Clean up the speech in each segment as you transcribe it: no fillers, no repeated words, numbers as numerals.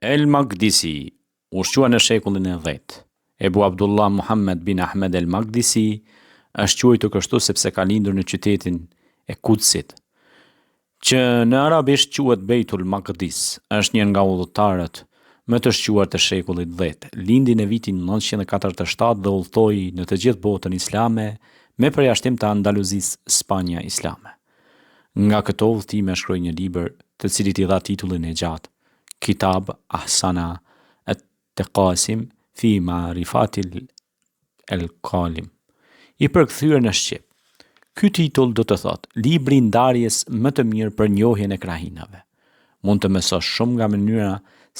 El Maqdisi, ushqua në shekullin e 10. Ebu Abdullah Muhammad bin Ahmed El Maqdisi është quajtur kështu sepse ka lindur në qytetin e Kudsit, që në arabisht quhet Beitul Maqdis. Është një nga udhëtarët më të shquar të shekullit 10. Lindi në vitin 947 dhe udhëtoi në të gjithë botën islame me përjashtim të Andaluzisë, Spanja islame. Nga këto udhëtime shkroi një libër të cilit i dha titullin e gjatë Kitab Ahsana at-Taqasim fi Ma'rifatil el-Qalim, i përkthyer në shqip. Ky titull do të thotë libri i ndarjes më të mirë për njohjen e krahinave. Mund të mësosh shumë nga mënyra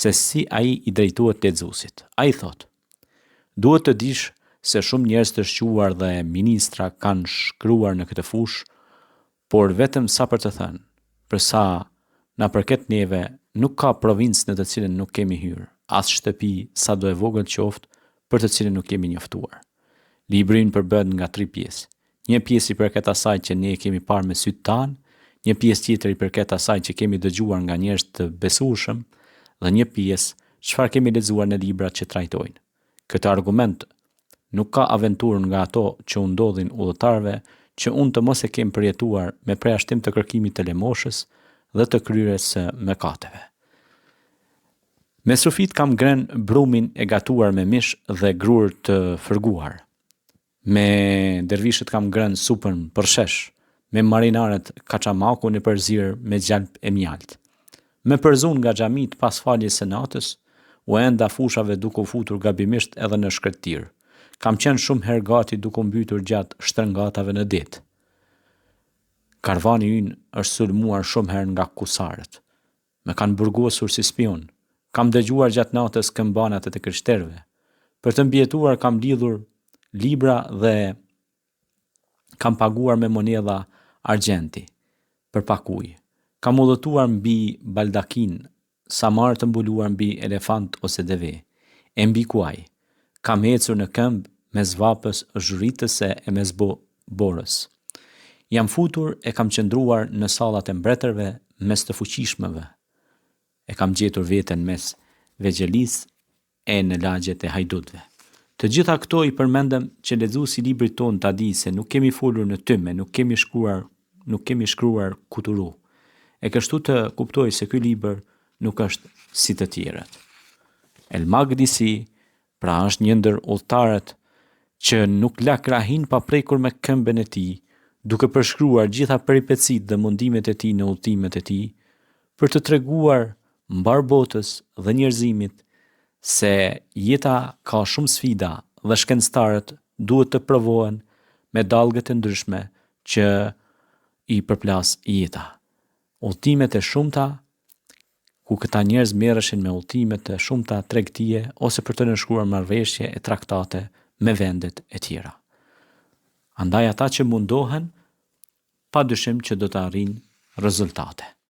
se si ai i drejtohet lexuesit. Ai thotë: duhet të dish se shumë njerëz të shquar dhe ministra kanë shkruar në këtë fushë, por vetëm sa për të thënë, për sa na përket neve, nuk ka provincë në të cilën nuk kemi hyrë, as shtëpi sa do e vogël qoftë për të cilën nuk kemi njoftuar. Libri përbëhet nga 3 pjesë. Një pjesë i përket asaj që ne e kemi parë me sytë tanë, një pjesë tjetër i përket asaj që kemi dëgjuar nga njerëz të besueshëm, dhe një pjesë çfarë kemi lexuar në librat që trajtojnë. Këtë argument nuk ka aventurë nga ato që u ndodhin udhëtarëve që unë të mos e kem përjetuar me përjashtim të kërkimit të lemoshës dhe të kryerjes së mëkateve. Me sufit kam gren brumin e gatuar me mish dhe grur të fërguar. Me dervishët kam gren supën për shesh, me marinaret kaçamaku në përzir me gjalp e mjalt. Me përzun nga xhamit pas faljes së natës, u enda fushave duke u futur gabimisht edhe në shkretir. Kam qenë shumë herë gati duke mbytur gjatë shtrëngatave në ditë. Karvani ynë është sulmuar shumë herë nga kusarët. Me kanë burgosur si spion. Kam dëgjuar gjatë natës këmbanat e të krishterëve. Për të mbjetuar kam lidhur libra dhe kam paguar me monedha argjenti për pakuj. Kam udhëtuar mbi baldakin, samar të mbuluar mbi elefant ose deve, e mbi kuaj. Kam ecur në këmbë mes vapës zhurritëse e mes borës. Jam futur e kam qëndruar në sallat e mbretërve mes të fuqishmëve. E kam gjetur veten mes vegjelis e në lagjet e hajdutëve. Të gjitha këto i përmendem që lexuesi i librit ton ta di se nuk kemi folur në tyme, nuk kemi shkruar kuturu. E kështu të kuptoj se ky libër nuk është si të tjerët. El Maqdisi pra është një ndër udhëtarët që nuk la krahin pa prekur me këmbën e tij, duke përshkruar gjitha peripecitë dhe mundimet e tij në udhëtimet e tij, për të treguar mbar botës dhe njerëzimit se jeta ka shumë sfida dhe shkencëtarët duhet të provohen me dallgët e ndryshme që i përplas jeta. Udhëtimet e shumta, ku këta njerëz merreshin me udhëtimet e shumta tregtie ose për të nënshkruar marrëveshje e traktate me vendet e tjera. Andaj ata që mundohen, padyshim që do të arrijnë rezultate.